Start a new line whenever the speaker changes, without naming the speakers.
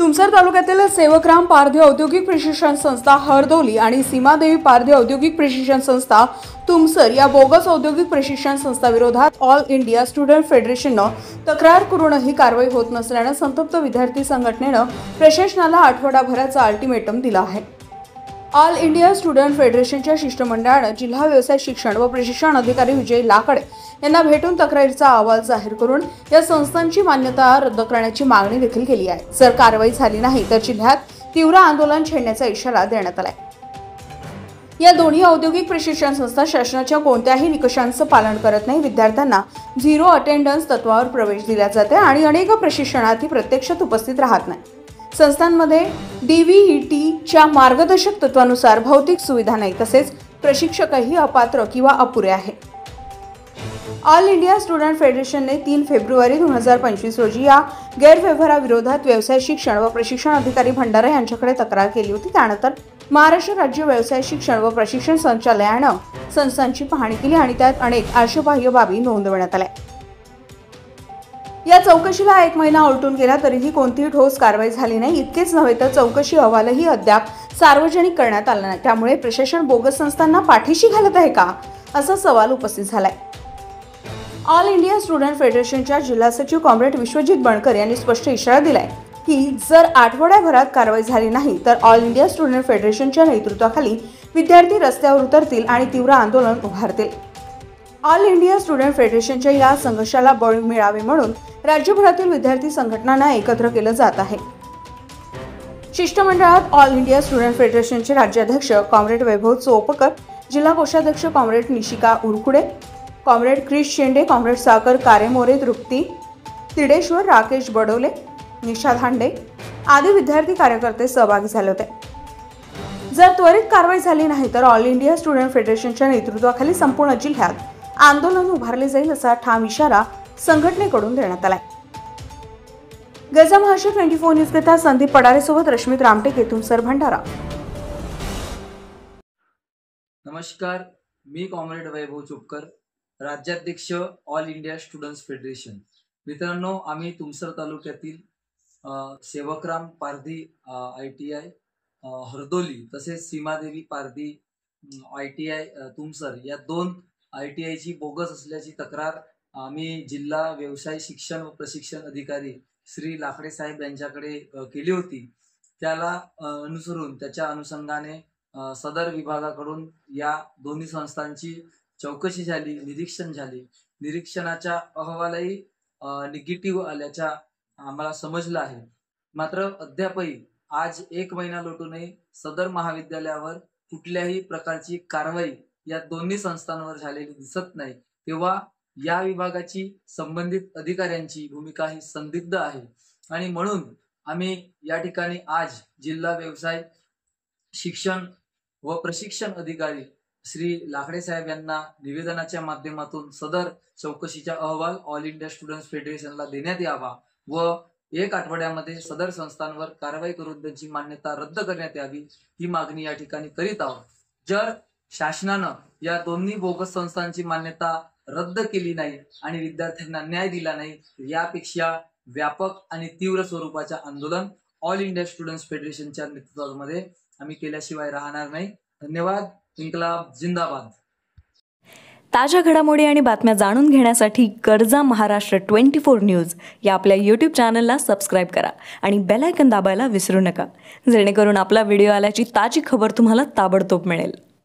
तुमसर तालुक्यातील सेवकराम पारधी औद्योगिक प्रशिक्षण संस्था हरदोली आणि सीमादेवी पारधी औद्योगिक प्रशिक्षण संस्था तुमसर या बोगस औद्योगिक प्रशिक्षण संस्थाविरोधात ऑल इंडिया स्टुडंट फेडरेशननं तक्रार करूनही कारवाई होत नसल्यानं संतप्त विद्यार्थी संघटनेनं प्रशासनाला आठवडाभराचा अल्टिमेटम दिला आहे। ऑल इंडिया स्टुडंट फेडरेशनच्या शिष्टमंडळानं जिल्हा व्यवसाय शिक्षण व प्रशिक्षण अधिकारी विजय लाकडे यांना भेटून तक्रारीचा अहवाल जाहीर करून या संस्थांची मान्यता रद्द करण्याची मागणी देखील केली आहे। जर कारवाई झाली नाही तर जिल्ह्यात तीव्र आंदोलन छेडण्याचा इशारा देण्यात आलाय। या दोन्ही औद्योगिक प्रशिक्षण संस्था शासनाच्या कोणत्याही निकषांचं पालन करत नाही। विद्यार्थ्यांना झिरो अटेंडन्स तत्वावर प्रवेश दिला जाते आणि अनेक प्रशिक्षणार्थी प्रत्यक्षात उपस्थित राहत नाही। संस्थांमध्ये DVETच्या मार्गदर्शक तत्वानुसार भौतिक सुविधा नाही, तसेच प्रशिक्षकही अपात्र किंवा अपुरे आहे। ऑल इंडिया स्टुडंट फेडरेशनने 3 फेब्रुवारी 2025 रोजी या गैरव्यवहाराविरोधात व्यवसाय शिक्षण व प्रशिक्षण अधिकारी भंडारा यांच्याकडे तक्रार केली होती। त्यानंतर महाराष्ट्र राज्य व्यवसाय शिक्षण व प्रशिक्षण संचालनालयानं संस्थांची पाहणी केली आणि त्यात अनेक आक्षेपार्ह बाबी नोंदवण्यात आल्या। या चौकशीला 1 महिना उलटून गेला तरीही कोणतीही ठोस कारवाई झाली नाही। इतकेच नव्हे तर चौकशी अहवालही अद्याप सार्वजनिक करण्यात आला नाही। त्यामुळे प्रशासन बोगस संस्थांना पाठीशी घालत आहे का, असा सवाल उपस्थित झालाय। ऑल इंडिया स्टुडंट फेडरेशनच्या जिल्हा सचिव कॉम्रेड विश्वजित बनकर यांनी स्पष्ट इशारा दिलाय की जर आठवड्याभरात कारवाई झाली नाही तर ऑल इंडिया स्टुडंट फेडरेशनच्या नेतृत्वाखाली विद्यार्थी रस्त्यावर उतरतील आणि तीव्र आंदोलन उभारतील। ऑल इंडिया स्टुडंट फेडरेशनच्या या संघर्षाला बळ मिळावे म्हणून राज्यभरातील विद्यार्थी संघटनांना एकत्र केलं जात आहे। शिष्टमंडळात all India student फेडरेशनचे राज्याध्यक्ष comrade Vaibhav Chopkar, जिल्हा कोषाध्यक्ष कॉम्रेड निशिका उरकुडे, कॉम्रेड क्रिश शेंडे, कॉम्रेड साकर कारेमोरे, तृप्ती तिडेश्वर, राकेश बडोले, निशा धांडे आदी विद्यार्थी कार्यकर्ते सहभागी झाले होते। जर त्वरित कारवाई झाली नाही तर ऑल इंडिया स्टुडंट फेडरेशनच्या नेतृत्वाखाली संपूर्ण जिल्ह्यात आंदोलन उभारले जाईल, असा ठाम इशारा संघटनेकडून देण्यात आलाय। गजा महाराष्ट्र 24 न्यूज करिता संदीप पडारे सोबत रश्मित रामटेके, तुमसर भंडारा।
नमस्कार, मी कॉम्रेड वैभव चोपकर, राज्याध्यक्ष ऑल इंडिया स्टुडंट्स फेडरेशन। मित्रांनो, आम्ही तुमसर तालुक्यातील सेवकराम पारधी ITI हरदोली तसेच सीमादेवी पारधी ITI तुमसर या 2 ITI ची बोगस असल्याची तक्रार आम्ही जिल्हा व्यवसाय शिक्षण व प्रशिक्षण अधिकारी श्री लाकडे साहेब यांच्याकडे केली होती। त्याला अनुसरून त्याच्या अनुषंगाने सदर विभागाकडून या दोन्ही संस्थांची चौकशी झाली, निरीक्षण झाले। निरीक्षणाचा अहवालही निगेटिव्ह आल्याचा आम्हाला समजलं आहे। मात्र अद्यापही आज 1 महिना लोटूनही सदर महाविद्यालयावर कुठल्याही प्रकारची कारवाई या दोन्ही संस्थांवर झालेली दिसत नाही। तेव्हा या विभागाची संबंधित अधिकाऱ्यांची भूमिका ही संदिग्ध आहे आणि म्हणून आम्ही या ठिकाणी आज जिल्हा व्यवसाय शिक्षण व प्रशिक्षण अधिकारी श्री लाकडे साहेब यांना निवेदनाच्या माध्यमातून सदर चौकशीचा अहवाल ऑल इंडिया स्टुडंट्स फेडरेशनला देण्यात यावा व 1 आठवड्यामध्ये सदर संस्थांवर कारवाई करून त्यांची मान्यता रद्द करण्यात यावी, ही मागणी या ठिकाणी करीत आहोत। जर शासनानं या दोन्ही बोगस संस्थांची मान्यता रद्द केली नाही आणि विद्यार्थ्यांना न्याय दिला नाही, यापेक्षा व्यापक आणि तीव्र स्वरूपाचे आंदोलन ऑल इंडिया स्टुडंट्स फेडरेशनच्या नेतृत्वामध्ये आम्ही केल्याशिवाय राहणार नाही। धन्यवाद। इन्कलाब जिंदाबाद।
ताज्या घडामोडी आणि बातम्या जाणून घेण्यासाठी गरजा महाराष्ट्र 24 न्यूज या आपल्या YouTube चॅनलला सबस्क्राईब करा आणि बेल आयकॉन दाबायला विसरू नका, जेणेकरून आपला व्हिडिओ आल्याची ताजी खबर तुम्हाला ताबडतोब मिळेल।